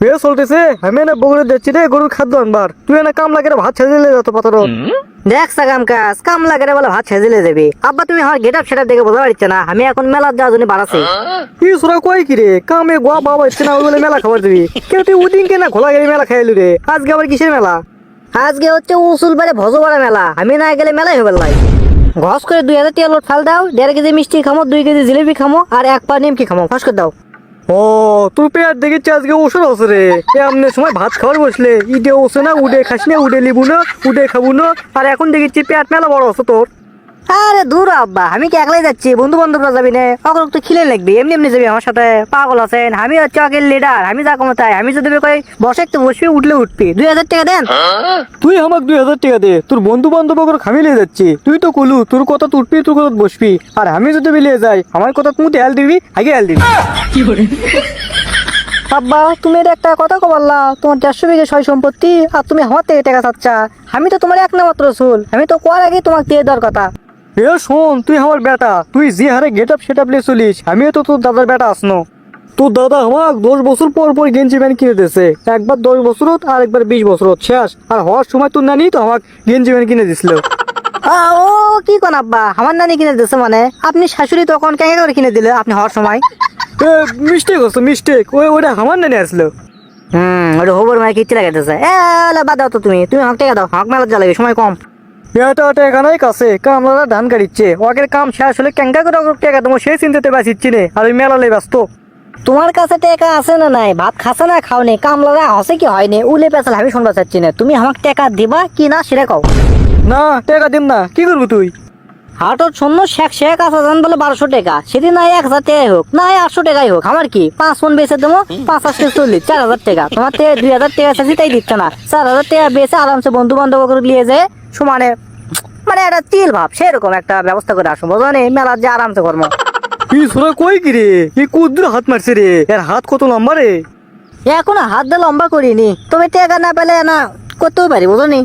বেশ চলতেছে। আমি না বগুড়ে যাচ্ছি রে গরুর খাদ্য আনবার, তুই না কাম লাগে ভাত ছেড়ে দিলে যত পাতর। দেখ সাগাম কাজ কাম লাগে বলে ভাত সেজিলে যাবি। আব্বা তুমি আমার গেট আপ সেটা দেখে বোঝা পারছে না আমি এখন মেলার যাওয়ার জন্য বাড়াচ্ছি। কি সোরা কয় কি রে, কামে গোয়া বাবা ইচ্ছে না ওই বলে মেলা খাবার দিবি। কেউ তুই ওদিন কেনা খোলা গেলে মেলা খাইলু রে, আজকে আবার কিসের মেলা? আজকে হচ্ছে উসুল বাড়ে ভজবাড়া মেলা, আমি না গেলে মেলাই হবে লাই। ঘস করে 2000 টাকা লোট ফাল দাও, 1.5 কেজি মিষ্টি খামো, 2 কেজি জিলিপি খামো, আর 1 পা নিমকি খামো, ঘস করে দাও। ও তোর পেয়ার দেখেছি আজকে ওষুধ আছে রে। এমনি সময় ভাত খাওয়ার বসলে ইডে ওষে না, উডে খাস না, উডে লিবু না, উডে খাবো না। আর এখন দেখেছি পেট মেলা বড় আছে তোর। আরে দূর আব্বা, আমি কি একলাই যাচ্ছি? বন্ধু বান্ধবরা যাবি না? অগল তো খিলে লাগবে, এমনি এমনি যাবি আমার সাথে? পাগল আছেন? আমি হচ্ছে আগের লিডার, আমি যা কমো তাই। আমি যদি কই বসে একটু বসবি, উঠলে উঠবি। 2000 টাকা দেন। তুই আমাকে 2000 টাকা দে, তোর বন্ধু বান্ধব করে খামিয়ে যাচ্ছি। তুই তো কলু তোর কথা উঠবি, তোর কথা বসবি। আর আমি যদি মিলিয়ে যাই আমার কথা তুই হেল দিবি, আগে হেল দিবি। আব্বা তুমি এটা একটা কথা কবাল্লা, তোমার 150 বিঘে সয় সম্পত্তি আর তুমি আমার থেকে টাকা চাচ্ছা। আমি তো তোমার এক না মাত্র চুল, আমি তো কোয়ার আগে তোমাকে দিয়ে দেওয়ার কথা। এ শোন, তুই আমার বেটা, তুই যে হারে গেট আপ সেট আপ নিয়ে চলিস, আমিও তো তোর দাদার বেটা আসনো। তোর দাদা আমাকে 10 বছর পর পর গেঞ্জি প্যান্ট কিনে দিয়েছে। একবার 10 বছরত আর একবার 20 বছরত শেষ। আর হওয়ার সময় তোর নানি তো আমাকে গেঞ্জি প্যান্ট কিনে দিছিল। ও কি কোন আব্বা, আমার নানি কিনে দিচ্ছে মানে? আপনি শাশুড়ি তখন কেন করে কিনে দিলে আপনি হওয়ার সময়? মিস্টেক হচ্ছে মিস্টেক, ওইটা আমার নানি আসলো। ওটা হোবর মায়ের কিচ্ছু লাগাইতেছে। বাদ দাও তো, তুমি তুমি আমাকে টাকা দাও, আমাকে মেলা যা লাগে, সময় কম। এটা এখানেই কাছে কামলারা ধান কাটিচ্ছে, ওদের কাম শেষ হলে ক্যাঙ্কা করে ওকে টাকা তোমার সেই চিন্তাতে বাঁচিচ্ছি নে। আর ওই মেলালে ব্যস্ত। তোমার কাছে টাকা আছে না নাই? ভাত খাসে না খাও নি? কামলারা হসে কি হয়নি? উলে পেছাল আমি শুনবা চাচ্ছি না। তুমি আমাকে টাকা দিবা কি না সেটা কও। না টাকা দিম না, কি করবো তুই? হাটত শূন্য শেখ আছে জান বলে 1200 টাকা, সেদিন নাই 1000 টাকাই হোক না 800 টাকাই হোক, আমার কি 5 মন বেচে দেবো, 5 8 40 4000 টাকা। তোমার থেকে 2000 টাকা চাচ্ছি তাই দিচ্ছে না। 4000 টাকা বেচে আরামসে বন্ধু বান্ধব করে নিয়ে যায় সমানে, মানে একটা তিল ভাব সেরকম একটা ব্যবস্থা করে আসবো, জানি মেলা যে আরামসে করবো। কি সোরা কই কি রে, এই কুদ্দুর হাত মারছে রে, এর হাত কত লম্বা রে। এখনো হাত দিয়ে লম্বা করিনি, তুমি টাকা না পেলে না করতেও পারি, বুঝো নি।